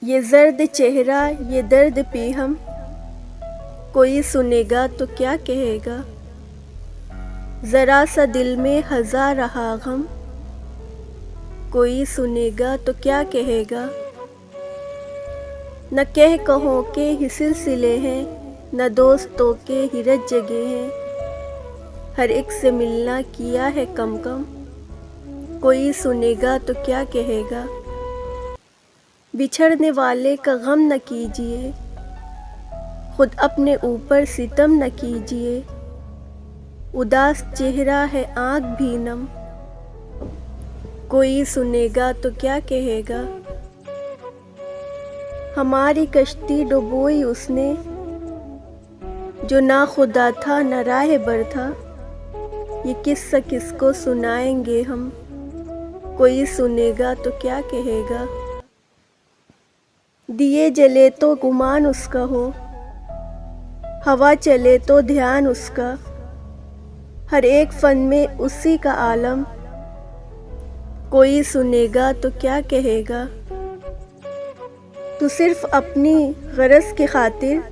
ये ज़र्द चेहरा ये दर्द पी हम, कोई सुनेगा तो क्या कहेगा। ज़रा सा दिल में हज़ार रहा गम, कोई सुनेगा तो क्या कहेगा। न कह कहों के ही सिलसिले हैं, न दोस्तों के ही रज जगे हैं। हर एक से मिलना किया है कम कम, कोई सुनेगा तो क्या कहेगा। बिछड़ने वाले का गम न कीजिए, खुद अपने ऊपर सितम न कीजिए। उदास चेहरा है आँख भी नम, कोई सुनेगा तो क्या कहेगा। हमारी कश्ती डुबोई उसने, जो ना खुदा था न राह बर था। ये किस्सा किसको सुनाएंगे हम, कोई सुनेगा तो क्या कहेगा। दिए जले तो गुमान उसका हो, हवा चले तो ध्यान उसका। हर एक फन में उसी का आलम, कोई सुनेगा तो क्या कहेगा। तू सिर्फ अपनी गरज की खातिर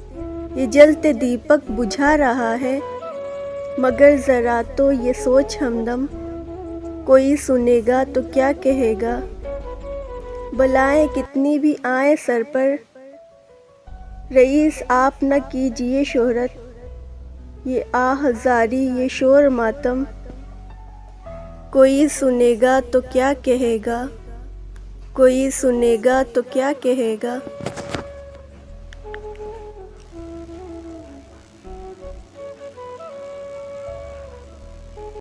ये जलते दीपक बुझा रहा है, मगर ज़रा तो ये सोच हमदम, कोई सुनेगा तो क्या कहेगा। बलाएं कितनी भी आए सर पर, रईस आप न कीजिए शोहरत। ये आहज़ारी ये शोर मातम, कोई सुनेगा तो क्या कहेगा। कोई सुनेगा तो क्या कहेगा।